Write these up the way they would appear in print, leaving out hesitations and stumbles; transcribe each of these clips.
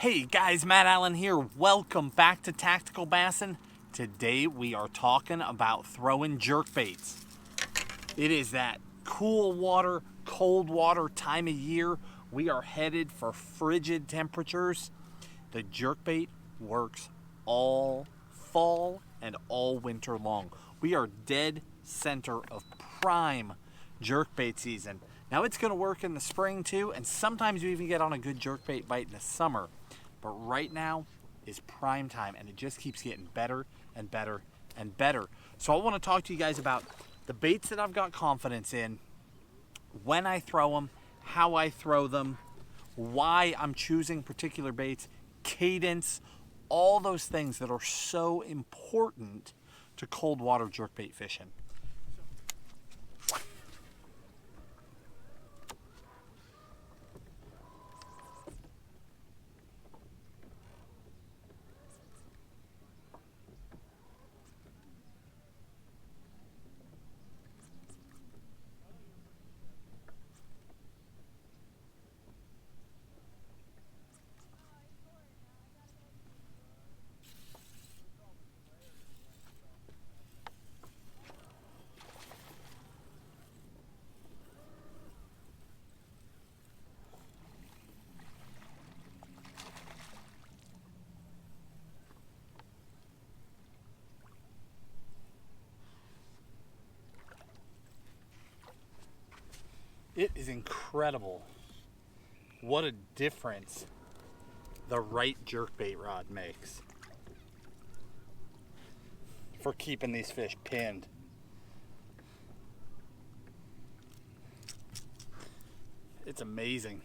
Hey guys, Matt Allen here. Welcome back to Tactical Bassin. Today we are talking about throwing jerkbaits. It is that cool water, cold water time of year. We are headed for frigid temperatures. The jerkbait works all fall and all winter long. We are dead center of prime jerkbait season. Now it's going to work in the spring too, and sometimes you even get on a good jerkbait bite in the summer. But right now is prime time, and it just keeps getting better and better and better. So I want to talk to you guys about the baits that I've got confidence in, when I throw them, how I throw them, why I'm choosing particular baits, cadence, all those things that are so important to cold water jerkbait fishing. It is incredible what a difference the right jerkbait rod makes for keeping these fish pinned. It's amazing.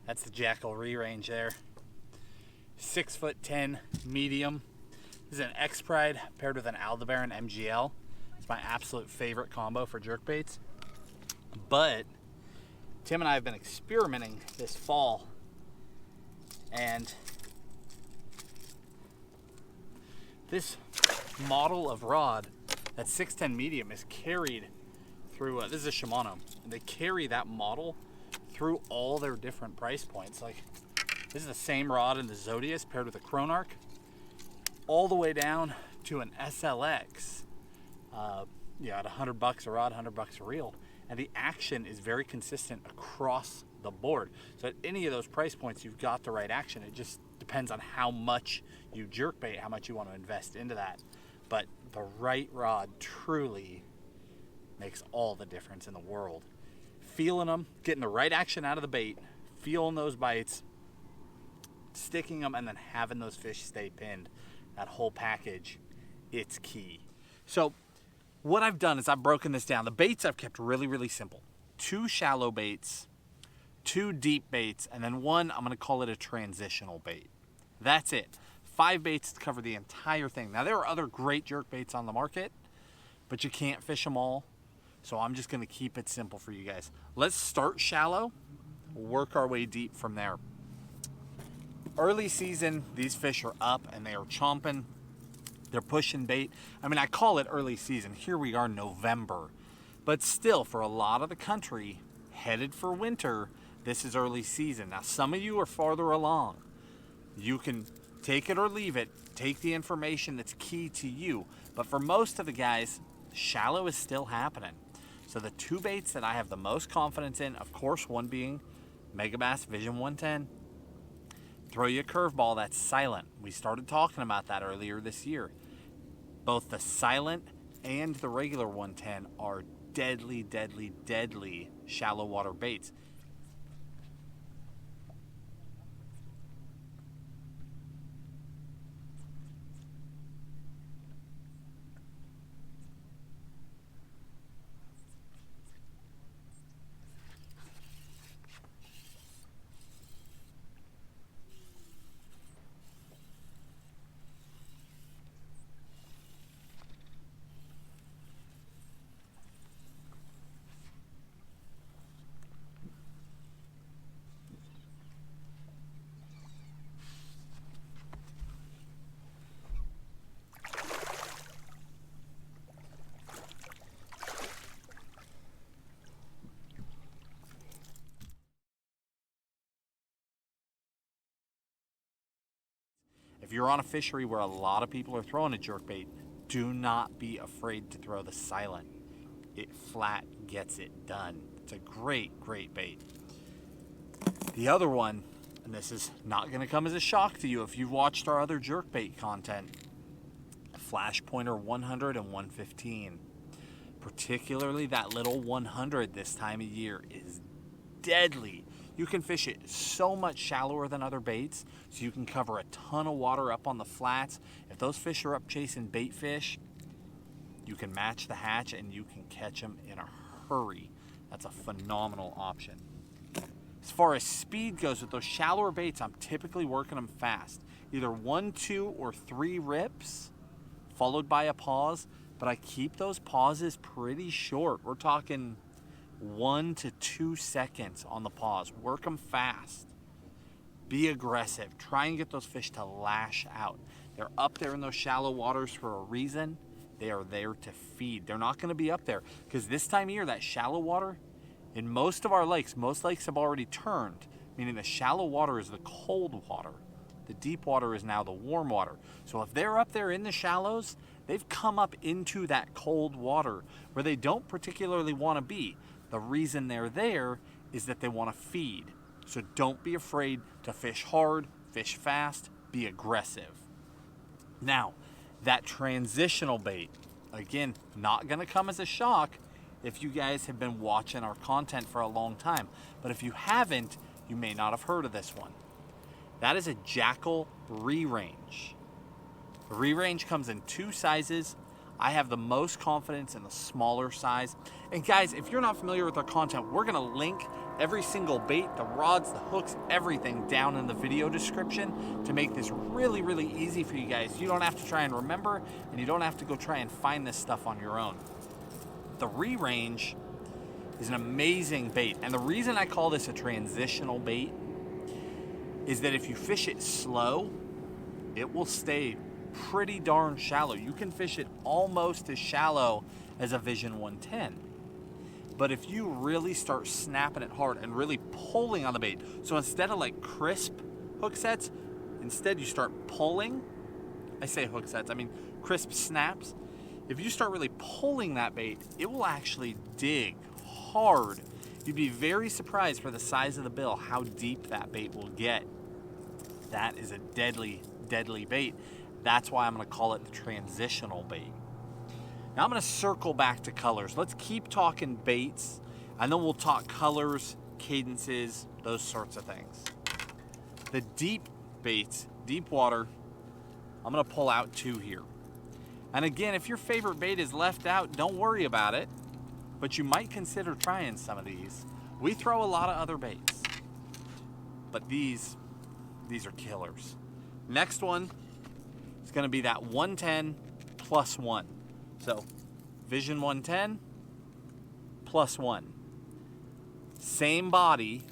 That's the Jackal range there. 6'10" medium. This is an X-Pride paired with an Aldebaran MGL. It's my absolute favorite combo for jerkbaits. But Tim and I have been experimenting this fall, and this model of rod, that 6'10" medium, is carried through, this is a Shimano, and they carry that model through all their different price points. Like, this is the same rod in the Zodius paired with a Chronarch, all the way down to an SLX, at $100 a rod, $100 a reel. And the action is very consistent across the board. So at any of those price points, you've got the right action. It just depends on how much you jerkbait, how much you want to invest into that. But the right rod truly makes all the difference in the world. Feeling them, getting the right action out of the bait, feeling those bites, sticking them, and then having those fish stay pinned. That whole package, it's key. So what I've done is I've broken this down. The baits I've kept really, really simple. 2 shallow baits, 2 deep baits, and then one, I'm gonna call it a transitional bait. That's it. 5 baits to cover the entire thing. Now there are other great jerk baits on the market, but you can't fish them all. So I'm just gonna keep it simple for you guys. Let's start shallow, work our way deep from there. Early season, these fish are up and they are chomping. They're pushing bait. I mean, I call it early season. Here we are, November. But still, for a lot of the country, headed for winter, this is early season. Now, some of you are farther along. You can take it or leave it. Take the information that's key to you. But for most of the guys, shallow is still happening. So the 2 baits that I have the most confidence in, of course, one being Megabass Vision 110. Throw you a curveball that's silent. We started talking about that earlier this year. Both the silent and the regular 110 are deadly, deadly, deadly shallow water baits. you're on a fishery where a lot of people are throwing a jerkbait, do not be afraid to throw the silent. It flat gets it done. It's a great, great bait. The other one, and this is not going to come as a shock to you if you've watched our other jerkbait content, Flash Pointer 100 and 115. Particularly that little 100 this time of year is deadly. You can fish it so much shallower than other baits, so you can cover a ton of water up on the flats. If those fish are up chasing bait fish, you can match the hatch and you can catch them in a hurry. That's a phenomenal option. As far as speed goes with those shallower baits, I'm typically working them fast. Either 1, 2, or 3 rips, followed by a pause, but I keep those pauses pretty short. We're talking 1 to 2 seconds on the pause. Work them fast. Be aggressive. Try and get those fish to lash out. They're up there in those shallow waters for a reason. They are there to feed. They're not going to be up there because this time of year, that shallow water, in most of our lakes, most lakes have already turned, meaning the shallow water is the cold water. The deep water is now the warm water. So if they're up there in the shallows, they've come up into that cold water where they don't particularly want to be. The reason they're there is that they want to feed. So don't be afraid to fish hard, fish fast, be aggressive. Now, that transitional bait, again, not going to come as a shock if you guys have been watching our content for a long time. But if you haven't, you may not have heard of this one. That is a Jackal re-range. The re-range comes in 2 sizes. I have the most confidence in the smaller size. And guys, if you're not familiar with our content, we're going to link every single bait, the rods, the hooks, everything down in the video description to make this really, really easy for you guys. You don't have to try and remember, and you don't have to go try and find this stuff on your own. The re-range is an amazing bait. And the reason I call this a transitional bait is that if you fish it slow, it will stay pretty darn shallow. You can fish it almost as shallow as a Vision 110. But if you really start snapping it hard and really pulling on the bait, so instead of like crisp hook sets, instead you start pulling. I say hook sets, I mean crisp snaps. If you start really pulling that bait, it will actually dig hard. You'd be very surprised for the size of the bill how deep that bait will get. That is a deadly, deadly bait. That's why I'm going to call it the transitional bait. Now I'm going to circle back to colors. Let's keep talking baits, and then we'll talk colors, cadences, those sorts of things. The deep baits, deep water, I'm going to pull out 2 here. And again, if your favorite bait is left out, don't worry about it, but you might consider trying some of these. We throw a lot of other baits, but these are killers. Next one is going to be that 110 plus 1. So Vision 110 plus 1. Same body,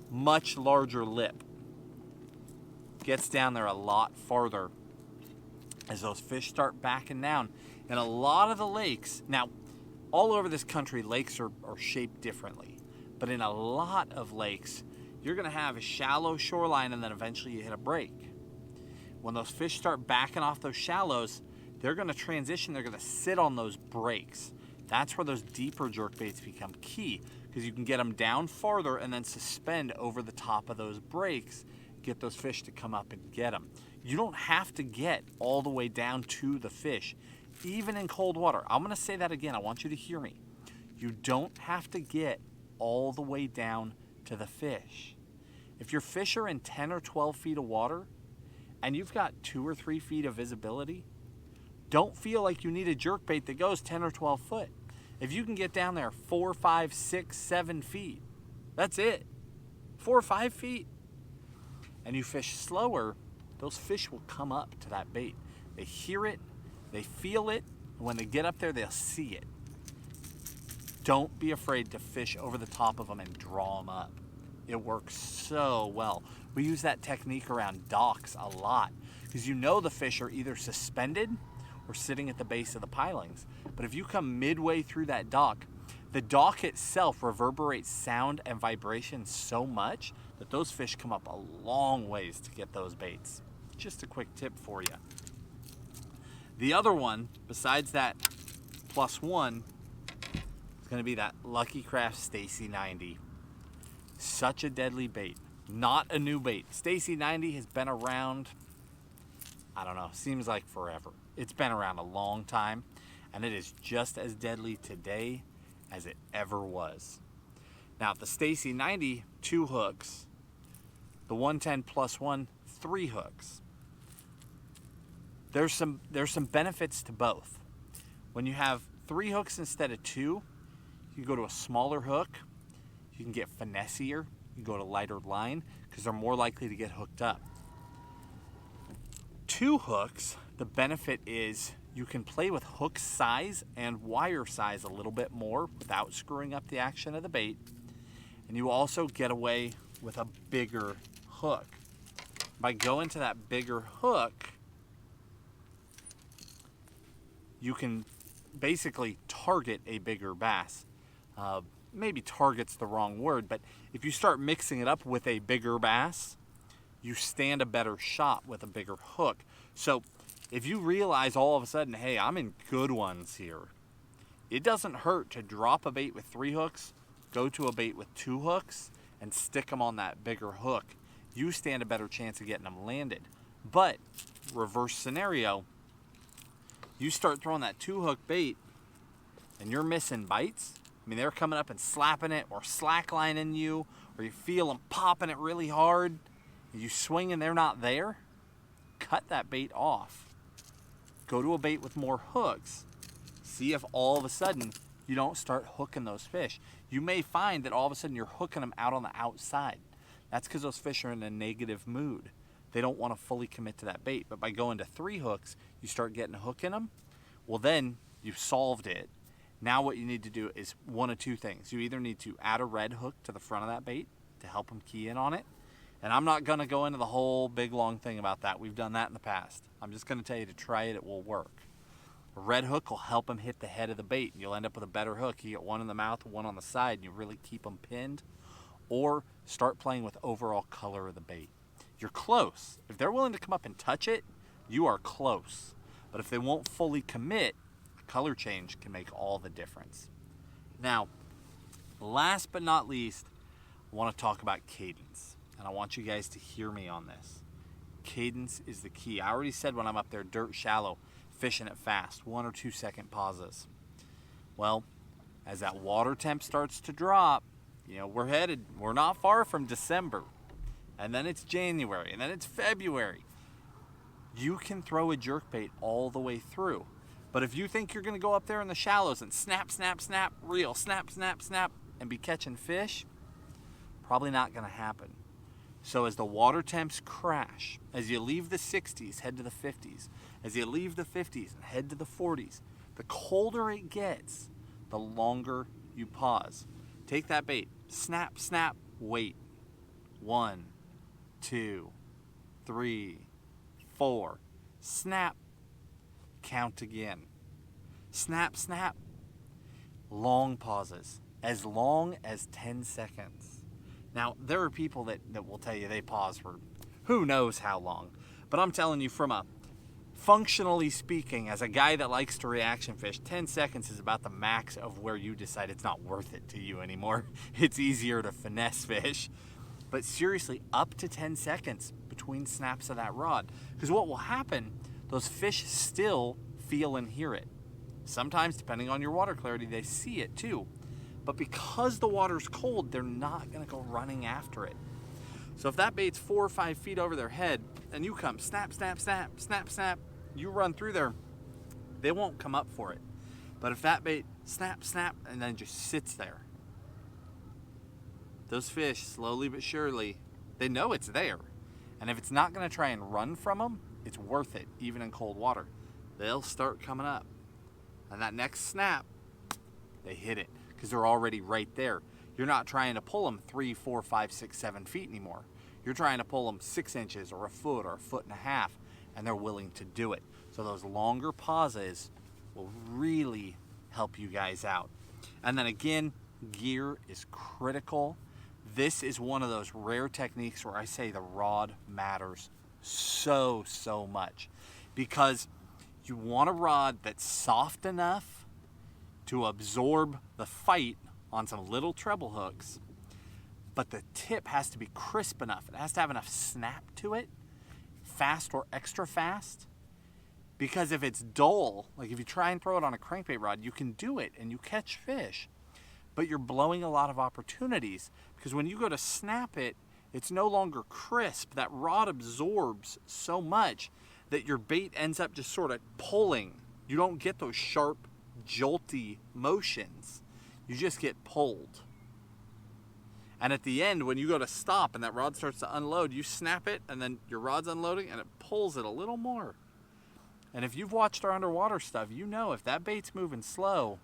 much larger lip. Gets down there a lot farther as those fish start backing down. And a lot of the lakes, now all over this country, lakes are shaped differently. But in a lot of lakes, you're going to have a shallow shoreline and then eventually you hit a break. When those fish start backing off those shallows, they're going to transition, they're going to sit on those breaks. That's where those deeper jerkbaits become key, because you can get them down farther and then suspend over the top of those breaks, get those fish to come up and get them. You don't have to get all the way down to the fish, even in cold water. I'm going to say that again. I want you to hear me. You don't have to get all the way down to the fish. If your fish are in 10 or 12 feet of water and you've got 2 or 3 feet of visibility, don't feel like you need a jerkbait that goes 10 or 12 foot. If you can get down there 4, 5, 6, 7 feet, that's it. 4 or 5 feet, and you fish slower, those fish will come up to that bait. They hear it, they feel it, and when they get up there, they'll see it. Don't be afraid to fish over the top of them and draw them up. It works so well. We use that technique around docks a lot because you know the fish are either suspended or sitting at the base of the pilings. But if you come midway through that dock, the dock itself reverberates sound and vibration so much that those fish come up a long ways to get those baits. just a quick tip for you. The other one, besides that +1, is going to be that Lucky Craft Stacy 90. Such a deadly bait. Not a new bait. Stacy 90 has been around, I don't know, seems like forever. It's been around a long time, and it is just as deadly today as it ever was. Now, the Stacy 90, 2 hooks. The 110 +1, 3 hooks. There's some benefits to both. When you have 3 hooks instead of 2, you go to a smaller hook. You can get finessier. You go to lighter line because they're more likely to get hooked up. 2 hooks, the benefit is you can play with hook size and wire size a little bit more without screwing up the action of the bait. And you also get away with a bigger hook. By going to that bigger hook, you can basically target a bigger bass. Maybe target's the wrong word, but if you start mixing it up with a bigger bass, you stand a better shot with a bigger hook. So if you realize all of a sudden, hey, I'm in good ones here, it doesn't hurt to drop a bait with 3 hooks, go to a bait with 2 hooks, and stick them on that bigger hook. You stand a better chance of getting them landed. But reverse scenario, you start throwing that 2-hook bait and you're missing bites. I mean, they're coming up and slapping it or slacklining you, or you feel them popping it really hard. You swing and they're not there. Cut that bait off. Go to a bait with more hooks. See if all of a sudden you don't start hooking those fish. You may find that all of a sudden you're hooking them out on the outside. That's because those fish are in a negative mood. They don't want to fully commit to that bait. But by going to 3 hooks, you start getting a hook in them. Well, then you've solved it. Now what you need to do is one of 2 things. You either need to add a red hook to the front of that bait to help them key in on it. And I'm not going to go into the whole big long thing about that. We've done that in the past. I'm just going to tell you to try it. It will work. A red hook will help them hit the head of the bait. You'll end up with a better hook. You get one in the mouth, one on the side, and you really keep them pinned. Or start playing with overall color of the bait. You're close. If they're willing to come up and touch it, you are close. But if they won't fully commit, a color change can make all the difference. Now, last but not least, I want to talk about cadence. And I want you guys to hear me on this. Cadence is the key. I already said when I'm up there dirt shallow, fishing it fast, 1 or 2 second pauses. Well, as that water temp starts to drop, you know, we're not far from December. And then it's January, and then it's February. You can throw a jerkbait all the way through. But if you think you're going to go up there in the shallows and snap, snap, snap, reel, snap, snap, snap, and be catching fish, probably not going to happen. So as the water temps crash, as you leave the 60s, head to the 50s, as you leave the 50s and head to the 40s, the colder it gets, the longer you pause. Take that bait, snap, snap, wait. 1, 2, 3, 4, snap, count again. Snap, snap, long pauses, as long as 10 seconds. Now, there are people that will tell you they pause for who knows how long. But I'm telling you, from a functionally speaking, as a guy that likes to reaction fish, 10 seconds is about the max of where you decide it's not worth it to you anymore. It's easier to finesse fish. But seriously, up to 10 seconds between snaps of that rod. Because what will happen, those fish still feel and hear it. Sometimes, depending on your water clarity, they see it too. But because the water's cold, they're not going to go running after it. So if that bait's 4 or 5 feet over their head and you come snap, snap, snap, snap, snap, you run through there, they won't come up for it. But if that bait snap, snap, and then just sits there, those fish, slowly but surely, they know it's there. And if it's not going to try and run from them, it's worth it, even in cold water. They'll start coming up. And that next snap, they hit it. Because they're already right there. You're not trying to pull them 3, 4, 5, 6, 7 feet anymore. You're trying to pull them 6 inches or a foot or a foot and a half, and they're willing to do it. So those longer pauses will really help you guys out. And then again, gear is critical. This is one of those rare techniques where I say the rod matters so much, because you want a rod that's soft enough to absorb the fight on some little treble hooks, but the tip has to be crisp enough. It has to have enough snap to it, fast or extra fast. Because if it's dull, like if you try and throw it on a crankbait rod, you can do it and you catch fish, but you're blowing a lot of opportunities, because when you go to snap it, it's no longer crisp. That rod absorbs so much that your bait ends up just sort of pulling. You don't get those sharp, jolty motions. You just get pulled. And at the end, when you go to stop and that rod starts to unload, you snap it and then your rod's unloading and it pulls it a little more. And if you've watched our underwater stuff, you know if that bait's moving slow,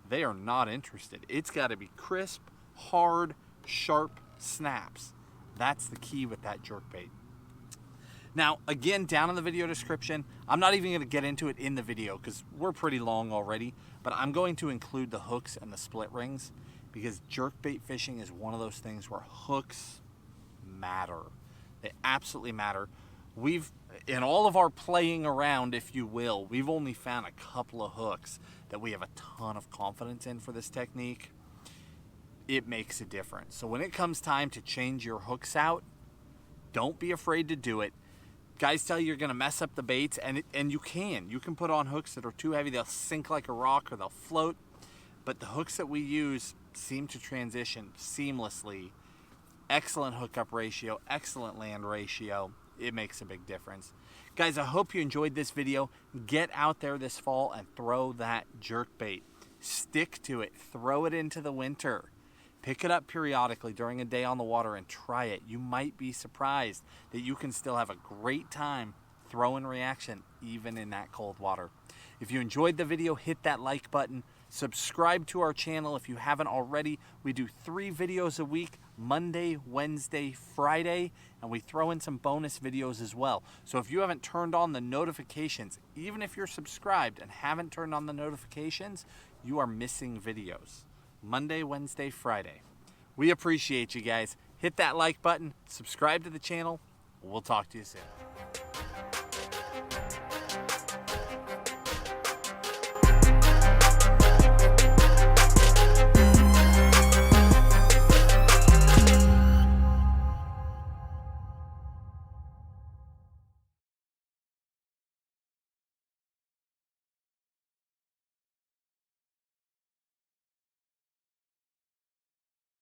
they are not interested. It's got to be crisp, hard, sharp snaps. That's the key with that jerkbait. Now, again, down in the video description, I'm not even going to get into it in the video because we're pretty long already, but I'm going to include the hooks and the split rings, because jerkbait fishing is one of those things where hooks matter. They absolutely matter. In all of our playing around, if you will, we've only found a couple of hooks that we have a ton of confidence in for this technique. It makes a difference. So when it comes time to change your hooks out, don't be afraid to do it. Guys tell you you're going to mess up the baits, and you can. You can put on hooks that are too heavy. They'll sink like a rock or they'll float. But the hooks that we use seem to transition seamlessly. Excellent hookup ratio, excellent land ratio. It makes a big difference. Guys, I hope you enjoyed this video. Get out there this fall and throw that jerkbait. Stick to it. Throw it into the winter. Pick it up periodically during a day on the water and try it. You might be surprised that you can still have a great time throwing reaction even in that cold water. If you enjoyed the video, hit that like button. Subscribe to our channel if you haven't already. We do 3 videos a week, Monday, Wednesday, Friday, and we throw in some bonus videos as well. So if you haven't turned on the notifications, even if you're subscribed and haven't turned on the notifications, you are missing videos. Monday, Wednesday, Friday. We appreciate you guys. Hit that like button, subscribe to the channel. We'll talk to you soon.